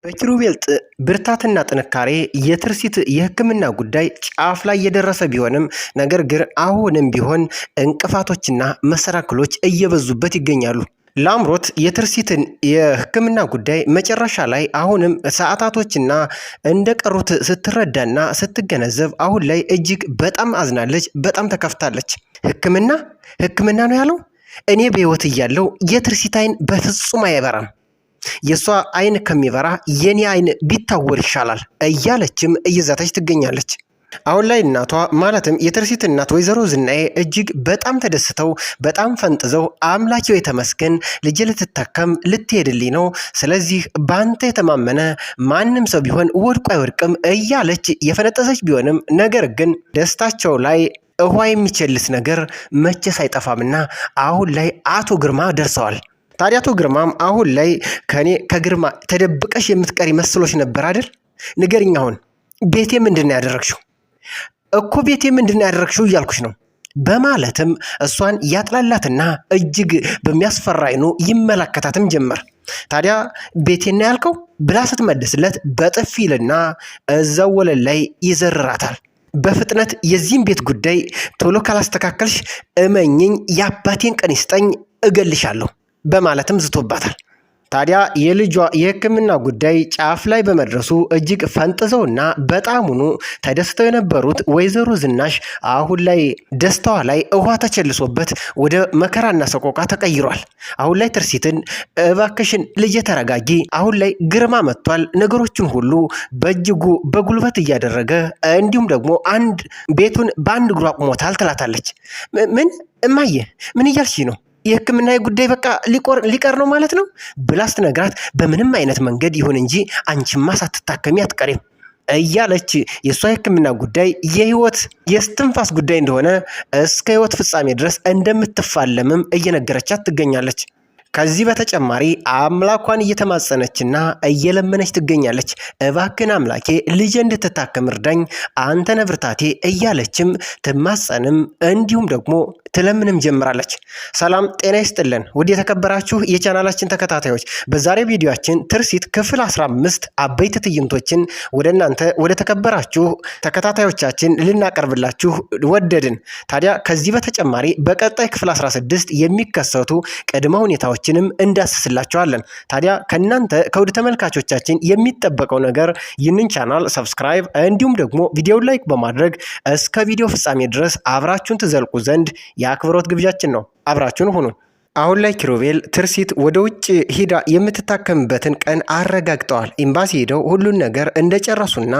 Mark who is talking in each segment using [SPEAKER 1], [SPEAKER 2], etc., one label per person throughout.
[SPEAKER 1] በኪሩቤል ብርታትና ጥንካሬ የትርሲት የሕክምና ጉዳይ ጫፍ ላይ የደረሰ ቢሆንም ነገር ግን አሁንም ቢሆን እንቅፋቶችና መሰናክሎች እየበዙበት ይገኛሉ። ላምሮት የትርሲትን የሕክምና ጉዳይ መጨረሻ ላይ አሁንም ሰዓታቶችና እንደቀሩት ስትረዳና ስትገነዘብ አሁን ላይ እጅግ በጣም አዝናለች፣ በጣም ተከፍታለች። ሕክምና ነው ያለው። እኔ በሕይወት እያለው የትርሲት አይን በፍጹም አይበራም። የሷ አይን ከሚበራ የኔ አይን ቢታወር ይሻላል እያለችም እየዛተች ትገኛለች። አሁን ላይ እናቷ ማለትም የትርሲት እናት ወይዘሮ ዝናዬ እጅግ በጣም ተደስተው በጣም ፈንጥዘው አምላኬው የተመስገን ልጅ ልትታከም ልትሄድልኝ ነው፣ ስለዚህ ባንተ የተማመነ ማንም ሰው ቢሆን ወድቆ አይወድቅም እያለች የፈነጠሰች ቢሆንም ነገር ግን ደስታቸው ላይ ውሃ የሚቸልስ ነገር መቼስ አይጠፋምና አሁን ላይ አቶ ግርማ ደርሰዋል። ታዲያ አቶ ግርማም አሁን ላይ ከግርማ ተደብቀሽ የምትቀሪ መስሎሽ ነበር አይደል? ንገሪኝ፣ አሁን ቤቴ ምንድነው ያደረግሽው? እኮ ቤቴ ምንድነው ያደረግሽው እያልኩሽ ነው በማለትም እሷን ያጥላላትና እጅግ በሚያስፈራ አይኑ ይመለከታትም ጀመር። ታዲያ ቤቴና ያልከው ብላ ስትመልስለት በጥፊልና እዛው ወለል ላይ ይዘርራታል። በፍጥነት የዚህን ቤት ጉዳይ ቶሎ ካላስተካከልሽ እመኝኝ የአባቴን ቀን ይስጠኝ እገልሻለሁ በማለትም ዝቶባታል። ታዲያ የልጇ የሕክምና ጉዳይ ጫፍ ላይ በመድረሱ እጅግ ፈንጥዘውና በጣሙኑ ተደስተው የነበሩት ወይዘሮ ዝናሽ አሁን ላይ ደስታዋ ላይ ውሃ ተቸልሶበት ወደ መከራና ሰቆቃ ተቀይሯል። አሁን ላይ ትርሲትን እባክሽን ልጄ ተረጋጊ፣ አሁን ላይ ግርማ መጥቷል፣ ነገሮችን ሁሉ በእጅጉ በጉልበት እያደረገ እንዲሁም ደግሞ ቤቱን በአንድ እግሩ አቁሞታል ትላታለች። ምን እማዬ ምን እያልሽ ነው? የሕክምና ጉዳይ በቃ ሊቀር ነው ማለት ነው ብላ ስትነግራት በምንም አይነት መንገድ ይሁን እንጂ አንቺማ ሳትታከሚ አትቀሪም እያለች የእሷ የሕክምና ጉዳይ የህይወት የስትንፋስ ጉዳይ እንደሆነ እስከ ህይወት ፍጻሜ ድረስ እንደምትፋለምም እየነገረቻት ትገኛለች። ከዚህ በተጨማሪ አምላኳን እየተማጸነችና እየለመነች ትገኛለች። እባክን አምላኬ ልጄ እንድትታከም እርዳኝ፣ አንተ ነህ ብርታቴ እያለችም ትማጸንም እንዲሁም ደግሞ ትለምንም ጀምራለች። ሰላም ጤና ይስጥልን ውድ የተከበራችሁ የቻናላችን ተከታታዮች፣ በዛሬ ቪዲዮአችን ትርሲት ክፍል 15 አበይት ትዕይንቶችን ወደ እናንተ ወደ ተከበራችሁ ተከታታዮቻችን ልናቀርብላችሁ ወደድን። ታዲያ ከዚህ በተጨማሪ በቀጣይ ክፍል 16 የሚከሰቱ ቅድመ ሁኔታዎች እንዳስስላችኋለን። ታዲያ ከናንተ ከውድ ተመልካቾቻችን የሚጠበቀው ነገር ይህንን ቻናል ሰብስክራይብ እንዲሁም ደግሞ ቪዲዮውን ላይክ በማድረግ እስከ ቪዲዮ ፍጻሜ ድረስ አብራችሁን ትዘልቁ ዘንድ የአክብሮት ግብዣችን ነው። አብራችሁን ሁኑ። አሁን ላይ ኪሩቤል ትርሲት ወደ ውጭ ሂዳ የምትታከምበትን ቀን አረጋግጠዋል። ኤምባሲ ሄደው ሁሉን ነገር እንደጨረሱና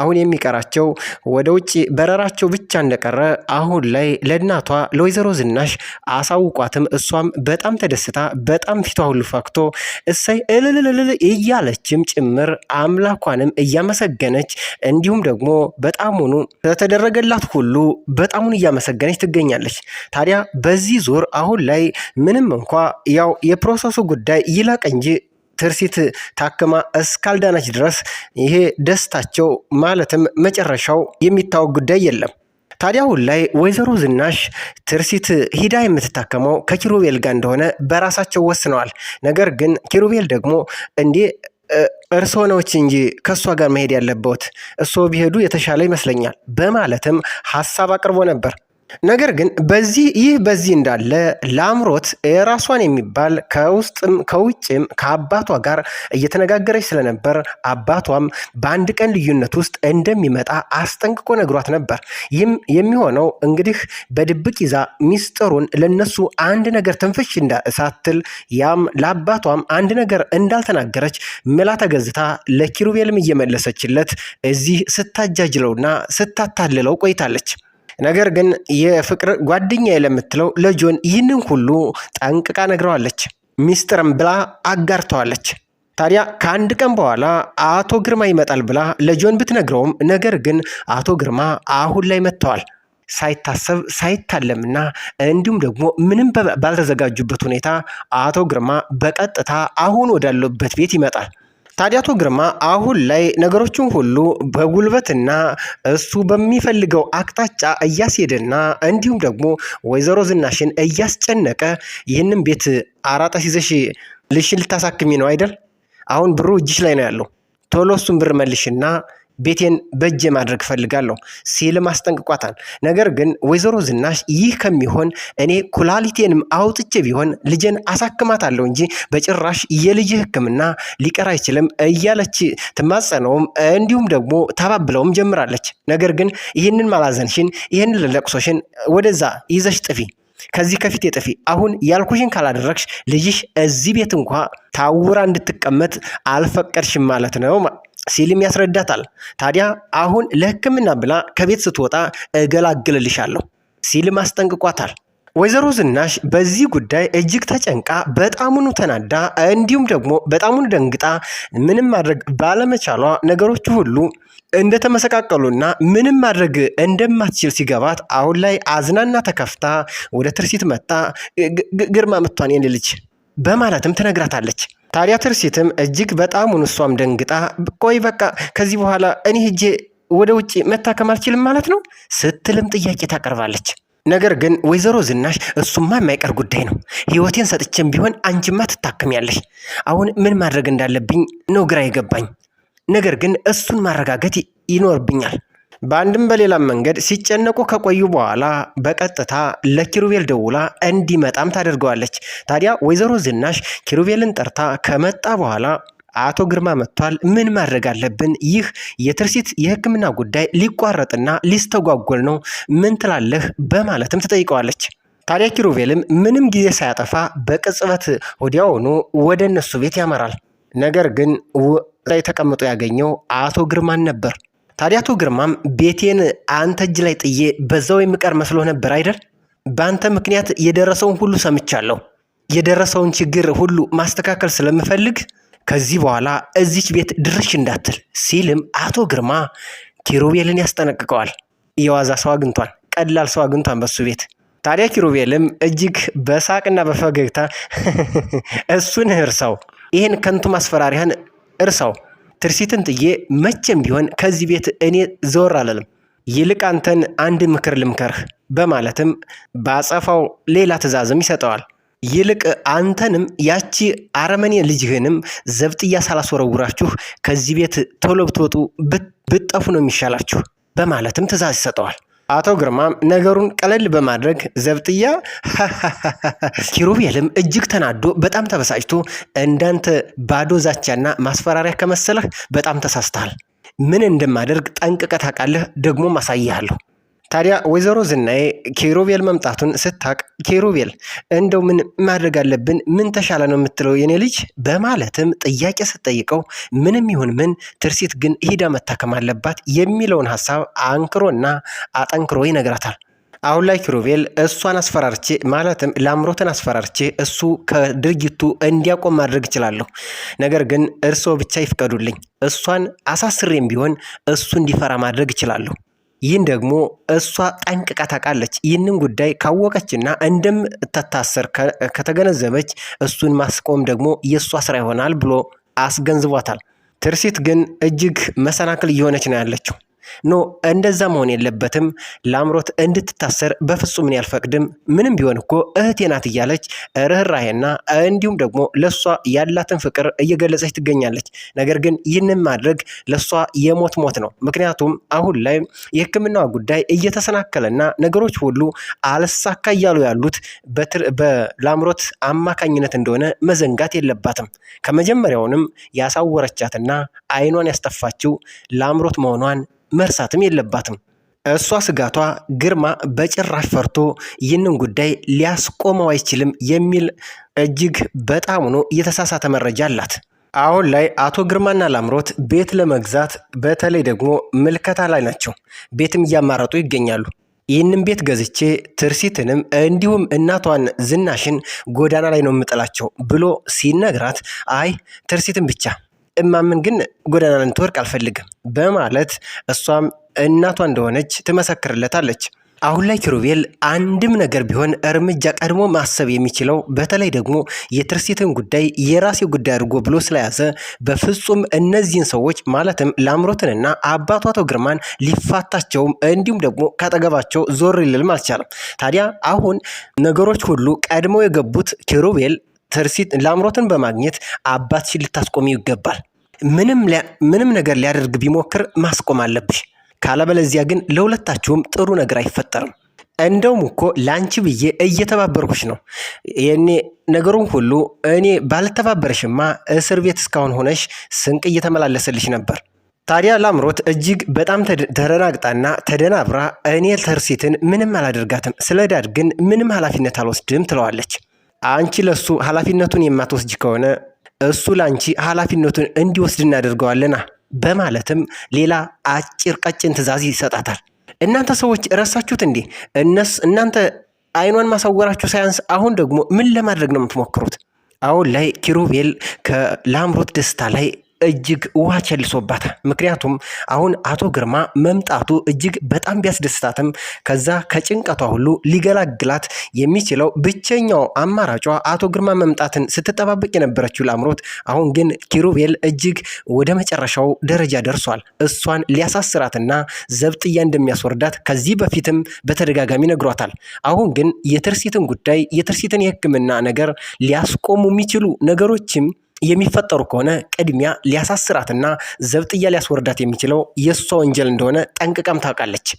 [SPEAKER 1] አሁን የሚቀራቸው ወደ ውጭ በረራቸው ብቻ እንደቀረ አሁን ላይ ለእናቷ ለወይዘሮ ዝናሽ አሳውቋትም እሷም በጣም ተደስታ በጣም ፊቷ ሁሉ ፈክቶ እሰይ እልልልል እያለችም ጭምር አምላኳንም እያመሰገነች እንዲሁም ደግሞ በጣሙኑ ስለተደረገላት ሁሉ በጣሙን እያመሰገነች ትገኛለች። ታዲያ በዚህ ዙር አሁን ላይ ምንም እንኳ ያው የፕሮሰሱ ጉዳይ ይላቅ እንጂ ትርሲት ታክማ እስካልዳነች ድረስ ይሄ ደስታቸው ማለትም መጨረሻው የሚታወቅ ጉዳይ የለም። ታዲያ አሁን ላይ ወይዘሮ ዝናሽ ትርሲት ሂዳ የምትታከመው ከኪሩቤል ጋር እንደሆነ በራሳቸው ወስነዋል። ነገር ግን ኪሩቤል ደግሞ እንዴ እርስዎ ነዎች እንጂ ከእሷ ጋር መሄድ ያለበት እርስዎ ቢሄዱ የተሻለ ይመስለኛል በማለትም ሀሳብ አቅርቦ ነበር። ነገር ግን በዚህ እንዳለ ላምሮት የራሷን የሚባል ከውስጥም ከውጭም ከአባቷ ጋር እየተነጋገረች ስለነበር አባቷም በአንድ ቀን ልዩነት ውስጥ እንደሚመጣ አስጠንቅቆ ነግሯት ነበር። ይህም የሚሆነው እንግዲህ በድብቅ ይዛ ሚስጥሩን ለነሱ አንድ ነገር ትንፍሽ ሳትል ያም ለአባቷም አንድ ነገር እንዳልተናገረች ምላ ተገዝታ ለኪሩቤልም እየመለሰችለት እዚህ ስታጃጅለውና ስታታልለው ቆይታለች። ነገር ግን የፍቅር ጓደኛዬ ለምትለው ለጆን ይህንን ሁሉ ጠንቅቃ ነግረዋለች። ሚስጥርም ብላ አጋርተዋለች። ታዲያ ከአንድ ቀን በኋላ አቶ ግርማ ይመጣል ብላ ለጆን ብትነግረውም ነገር ግን አቶ ግርማ አሁን ላይ መጥተዋል። ሳይታሰብ ሳይታለምና እንዲሁም ደግሞ ምንም ባልተዘጋጁበት ሁኔታ አቶ ግርማ በቀጥታ አሁን ወዳለበት ቤት ይመጣል። ታዲያ አቶ ግርማ አሁን ላይ ነገሮችን ሁሉ በጉልበትና እሱ በሚፈልገው አቅጣጫ እያስሄደና እንዲሁም ደግሞ ወይዘሮ ዝናሽን እያስጨነቀ ይህንን ቤት አራጣ ሲዘሽ ልሽን ልታሳክሚ ነው አይደል? አሁን ብሩ እጅሽ ላይ ነው ያለው። ቶሎ እሱን ብር መልሽና ቤቴን በእጄ ማድረግ ፈልጋለሁ ሲልም አስጠንቅቋታል። ነገር ግን ወይዘሮ ዝናሽ ይህ ከሚሆን እኔ ኩላሊቴንም አውጥቼ ቢሆን ልጄን አሳክማታለሁ እንጂ በጭራሽ የልጅ ሕክምና ሊቀር አይችልም እያለች ትማጸነውም እንዲሁም ደግሞ ታባብለውም ጀምራለች። ነገር ግን ይህንን ማላዘንሽን ይህንን ለቅሶሽን ወደዛ ይዘሽ ጥፊ፣ ከዚህ ከፊት የጥፊ፣ አሁን ያልኩሽን ካላደረግሽ ልጅሽ እዚህ ቤት እንኳ ታውራ እንድትቀመጥ አልፈቀድሽም ማለት ነው ሲልም ያስረዳታል። ታዲያ አሁን ለሕክምና ብላ ከቤት ስትወጣ እገላግልልሻለሁ ሲልም አስጠንቅቋታል። ወይዘሮ ዝናሽ በዚህ ጉዳይ እጅግ ተጨንቃ በጣሙኑ ተናዳ እንዲሁም ደግሞ በጣሙኑ ደንግጣ ምንም ማድረግ ባለመቻሏ ነገሮቹ ሁሉ እንደተመሰቃቀሉና ምንም ማድረግ እንደማትችል ሲገባት አሁን ላይ አዝናና ተከፍታ ወደ ትርሲት መጣ ግርማ መጥቷን የኔ ልጅ በማለትም ትነግራታለች። ታዲያ ትርሲትም እጅግ በጣሙን እሷም ደንግጣ ቆይ በቃ ከዚህ በኋላ እኔ ሄጄ ወደ ውጭ መታከም አልችልም ማለት ነው ስትልም ጥያቄ ታቀርባለች። ነገር ግን ወይዘሮ ዝናሽ እሱማ የማይቀር ጉዳይ ነው፣ ህይወቴን ሰጥቼም ቢሆን አንቺማ ትታከሚያለሽ። አሁን ምን ማድረግ እንዳለብኝ ነው ግራ የገባኝ። ነገር ግን እሱን ማረጋገጥ ይኖርብኛል። በአንድም በሌላም መንገድ ሲጨነቁ ከቆዩ በኋላ በቀጥታ ለኪሩቤል ደውላ እንዲመጣም ታደርገዋለች። ታዲያ ወይዘሮ ዝናሽ ኪሩቤልን ጠርታ ከመጣ በኋላ አቶ ግርማ መጥቷል፣ ምን ማድረግ አለብን? ይህ የትርሲት የሕክምና ጉዳይ ሊቋረጥና ሊስተጓጎል ነው፣ ምን ትላለህ? በማለትም ትጠይቀዋለች። ታዲያ ኪሩቤልም ምንም ጊዜ ሳያጠፋ በቅጽበት ወዲያውኑ ወደ እነሱ ቤት ያመራል። ነገር ግን ላይ ተቀምጦ ያገኘው አቶ ግርማን ነበር። ታዲያ አቶ ግርማም ቤቴን አንተ እጅ ላይ ጥዬ በዛው የሚቀር መስሎ ነበር አይደል? በአንተ ምክንያት የደረሰውን ሁሉ ሰምቻለሁ። የደረሰውን ችግር ሁሉ ማስተካከል ስለምፈልግ ከዚህ በኋላ እዚች ቤት ድርሽ እንዳትል ሲልም አቶ ግርማ ኪሩቤልን ያስጠነቅቀዋል። የዋዛ ሰው አግኝቷል፣ ቀላል ሰው አግኝቷል በሱ ቤት። ታዲያ ኪሩቤልም እጅግ በሳቅና በፈገግታ እሱን እርሳው፣ ይህን ከንቱ ማስፈራሪያን እርሳው፣ ትርሲትን ጥዬ መቼም ቢሆን ከዚህ ቤት እኔ ዘወር አለልም፣ ይልቅ አንተን አንድ ምክር ልምከርህ በማለትም በአጸፋው ሌላ ትዕዛዝም ይሰጠዋል። ይልቅ አንተንም ያቺ አረመኔ ልጅህንም ዘብጥያ ሳላስወረውራችሁ ከዚህ ቤት ቶሎ ብትወጡ ብትጠፉ ነው የሚሻላችሁ በማለትም ትዕዛዝ ይሰጠዋል። አቶ ግርማም ነገሩን ቀለል በማድረግ ዘብጥያ ኪሩቤልም እጅግ ተናዶ በጣም ተበሳጭቶ እንዳንተ ባዶ ዛቻና ማስፈራሪያ ከመሰለህ በጣም ተሳስተሃል። ምን እንደማደርግ ጠንቅቀህ ታውቃለህ፣ ደግሞ ማሳይሃለሁ። ታዲያ ወይዘሮ ዝናዬ ኪሩቤል መምጣቱን ስታቅ ኪሩቤል እንደው ምን ማድረግ አለብን? ምን ተሻለ ነው የምትለው የኔ ልጅ በማለትም ጥያቄ ስትጠይቀው ምንም ይሁን ምን ትርሲት ግን ሂዳ መታከም አለባት የሚለውን ሀሳብ አንክሮና አጠንክሮ ይነግራታል። አሁን ላይ ኪሩቤል እሷን አስፈራርቼ ማለትም ላምሮትን አስፈራርቼ እሱ ከድርጊቱ እንዲያቆም ማድረግ እችላለሁ። ነገር ግን እርስዎ ብቻ ይፍቀዱልኝ፣ እሷን አሳስሬም ቢሆን እሱ እንዲፈራ ማድረግ እችላለሁ። ይህን ደግሞ እሷ ጠንቅቃ ታውቃለች። ይህንን ጉዳይ ካወቀችና እንደምትታሰር ከተገነዘበች እሱን ማስቆም ደግሞ የእሷ ስራ ይሆናል ብሎ አስገንዝቧታል። ትርሲት ግን እጅግ መሰናክል እየሆነች ነው ያለችው። ኖ እንደዛ መሆን የለበትም፣ ላምሮት እንድትታሰር በፍጹም እኔ አልፈቅድም፣ ምንም ቢሆን እኮ እህቴ ናት እያለች ርህራሄና እንዲሁም ደግሞ ለሷ ያላትን ፍቅር እየገለጸች ትገኛለች። ነገር ግን ይህንን ማድረግ ለሷ የሞት ሞት ነው። ምክንያቱም አሁን ላይ የሕክምናዋ ጉዳይ እየተሰናከለና ነገሮች ሁሉ አልሳካ እያሉ ያሉት በላምሮት አማካኝነት እንደሆነ መዘንጋት የለባትም። ከመጀመሪያውንም ያሳወረቻትና አይኗን ያስጠፋችው ላምሮት መሆኗን መርሳትም የለባትም። እሷ ስጋቷ ግርማ በጭራሽ ፈርቶ ይህንን ጉዳይ ሊያስቆመው አይችልም የሚል እጅግ በጣም ሆኖ የተሳሳተ መረጃ አላት። አሁን ላይ አቶ ግርማና ላምሮት ቤት ለመግዛት በተለይ ደግሞ ምልከታ ላይ ናቸው። ቤትም እያማረጡ ይገኛሉ። ይህንን ቤት ገዝቼ ትርሲትንም እንዲሁም እናቷን ዝናሽን ጎዳና ላይ ነው የምጥላቸው ብሎ ሲነግራት አይ ትርሲትን ብቻ እማምን ግን ጎዳና ላይ ትወርቅ አልፈልግም በማለት እሷም እናቷ እንደሆነች ትመሰክርለታለች። አሁን ላይ ኪሩቤል አንድም ነገር ቢሆን እርምጃ ቀድሞ ማሰብ የሚችለው በተለይ ደግሞ የትርሲትን ጉዳይ የራሴ ጉዳይ አድርጎ ብሎ ስለያዘ በፍጹም እነዚህን ሰዎች ማለትም ላምሮትንና አባቷ አቶ ግርማን ሊፋታቸውም እንዲሁም ደግሞ ካጠገባቸው ዞር ሊልም አልቻለም። ታዲያ አሁን ነገሮች ሁሉ ቀድሞ የገቡት ኪሩቤል ትርሲት ላምሮትን በማግኘት አባትሽን ልታስቆሚው ይገባል፣ ምንም ነገር ሊያደርግ ቢሞክር ማስቆም አለብሽ። ካለበለዚያ ግን ለሁለታችሁም ጥሩ ነገር አይፈጠርም። እንደውም እኮ ላንቺ ብዬ እየተባበርኩሽ ነው። የኔ ነገሩን ሁሉ እኔ ባልተባበርሽማ እስር ቤት እስካሁን ሆነሽ ስንቅ እየተመላለሰልሽ ነበር። ታዲያ ላምሮት እጅግ በጣም ተደናግጣና ተደናብራ እኔ ትርሲትን ምንም አላደርጋትም፣ ስለ ዳድ ግን ምንም ኃላፊነት አልወስድም ትለዋለች። አንቺ ለሱ ኃላፊነቱን የማትወስጅ ከሆነ እሱ ላንቺ ኃላፊነቱን እንዲወስድ እናደርገዋለና በማለትም ሌላ አጭር ቀጭን ትዕዛዝ ይሰጣታል። እናንተ ሰዎች ረሳችሁት እንዴ? እናንተ አይኗን ማሳወራችሁ ሳያንስ አሁን ደግሞ ምን ለማድረግ ነው የምትሞክሩት? አሁን ላይ ኪሩቤል ከላምሮት ደስታ ላይ እጅግ ውሃ ቸልሶባታል። ምክንያቱም አሁን አቶ ግርማ መምጣቱ እጅግ በጣም ቢያስደስታትም ከዛ ከጭንቀቷ ሁሉ ሊገላግላት የሚችለው ብቸኛው አማራጯ አቶ ግርማ መምጣትን ስትጠባበቅ የነበረችው ላምሮት አሁን ግን ኪሩቤል እጅግ ወደ መጨረሻው ደረጃ ደርሷል። እሷን ሊያሳስራትና ዘብጥያ እንደሚያስወርዳት ከዚህ በፊትም በተደጋጋሚ ነግሯታል። አሁን ግን የትርሲትን ጉዳይ የትርሲትን የሕክምና ነገር ሊያስቆሙ የሚችሉ ነገሮችም የሚፈጠሩ ከሆነ ቅድሚያ ሊያሳስራትና ዘብጥያ ሊያስወርዳት የሚችለው የእሷ ወንጀል እንደሆነ ጠንቅቃም ታውቃለች።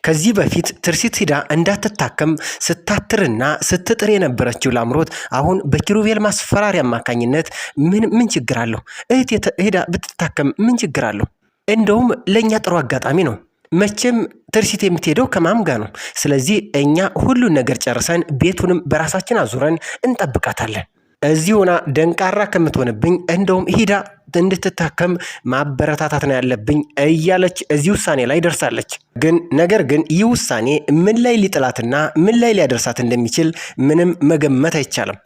[SPEAKER 1] ከዚህ በፊት ትርሲት ሂዳ እንዳትታከም ስታትርና ስትጥር የነበረችው ላምሮት አሁን በኪሩቤል ማስፈራሪያ አማካኝነት ምን ችግር አለው? እህት ሂዳ ብትታከም ምን ችግር አለው? እንደውም ለእኛ ጥሩ አጋጣሚ ነው። መቼም ትርሲት የምትሄደው ከማም ጋር ነው። ስለዚህ እኛ ሁሉን ነገር ጨርሰን ቤቱንም በራሳችን አዙረን እንጠብቃታለን። እዚህ ሆና ደንቃራ ከምትሆንብኝ እንደውም ሂዳ እንድትታከም ማበረታታት ነው ያለብኝ እያለች እዚህ ውሳኔ ላይ ደርሳለች። ነገር ግን ይህ ውሳኔ ምን ላይ ሊጥላትና ምን ላይ ሊያደርሳት እንደሚችል ምንም መገመት አይቻልም።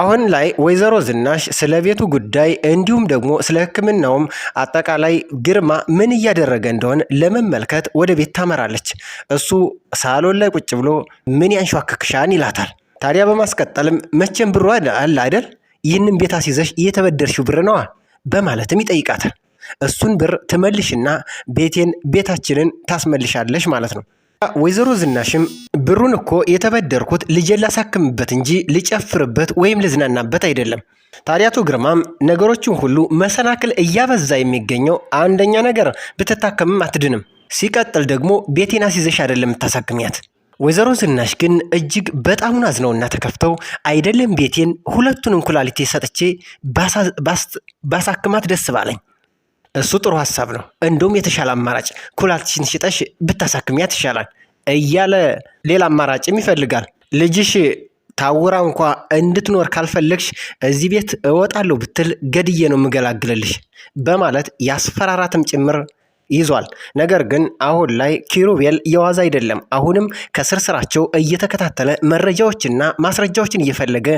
[SPEAKER 1] አሁን ላይ ወይዘሮ ዝናሽ ስለ ቤቱ ጉዳይ እንዲሁም ደግሞ ስለ ሕክምናውም አጠቃላይ ግርማ ምን እያደረገ እንደሆነ ለመመልከት ወደ ቤት ታመራለች። እሱ ሳሎን ላይ ቁጭ ብሎ ምን ያንሿክክሻን ይላታል። ታዲያ በማስቀጠልም መቼም ብሩ አለ አይደል? ይህንን ቤት አስይዘሽ እየተበደርሽው ብር ነዋ በማለትም ይጠይቃታል። እሱን ብር ትመልሽና ቤታችንን ታስመልሻለሽ ማለት ነው። ወይዘሮ ዝናሽም ብሩን እኮ የተበደርኩት ልጄን ላሳክምበት እንጂ ልጨፍርበት ወይም ልዝናናበት አይደለም። ታዲያ አቶ ግርማም ነገሮችን ሁሉ መሰናክል እያበዛ የሚገኘው አንደኛ ነገር ብትታከምም አትድንም፣ ሲቀጥል ደግሞ ቤቴን አስይዘሽ አይደለም የምታሳክሚያት። ወይዘሮ ዝናሽ ግን እጅግ በጣም አዝነውና ተከፍተው አይደለም ቤቴን ሁለቱንም ኩላሊቴ ሰጥቼ ባሳክማት ደስ ባለኝ። እሱ ጥሩ ሀሳብ ነው፣ እንደውም የተሻለ አማራጭ ኩላሊትሽን ሽጠሽ ብታሳክሚያት ይሻላል እያለ ሌላ አማራጭም ይፈልጋል። ልጅሽ ታውራ እንኳ እንድትኖር ካልፈለግሽ እዚህ ቤት እወጣለሁ ብትል ገድዬ ነው የምገላግልልሽ በማለት ያስፈራራትም ጭምር ይዟል። ነገር ግን አሁን ላይ ኪሩቤል የዋዛ አይደለም። አሁንም ከስርስራቸው እየተከታተለ መረጃዎችና ማስረጃዎችን እየፈለገ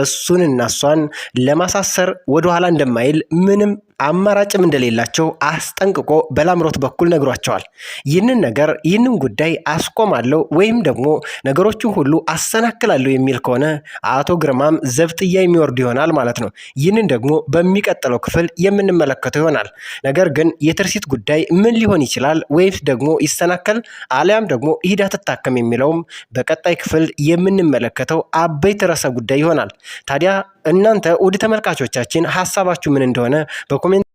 [SPEAKER 1] እሱንና እሷን ለማሳሰር ወደኋላ እንደማይል ምንም አማራጭም እንደሌላቸው አስጠንቅቆ በላምሮት በኩል ነግሯቸዋል። ይህንን ጉዳይ አስቆማለሁ ወይም ደግሞ ነገሮችን ሁሉ አሰናክላለሁ የሚል ከሆነ አቶ ግርማም ዘብጥያ የሚወርዱ ይሆናል ማለት ነው። ይህንን ደግሞ በሚቀጥለው ክፍል የምንመለከተው ይሆናል። ነገር ግን የትርሲት ጉዳይ ምን ሊሆን ይችላል ወይስ ደግሞ ይሰናከል አሊያም ደግሞ ሂዳ ትታከም የሚለውም በቀጣይ ክፍል የምንመለከተው አበይት ርዕሰ ጉዳይ ይሆናል። ታዲያ እናንተ ውድ ተመልካቾቻችን ሀሳባችሁ ምን እንደሆነ በኮሜንት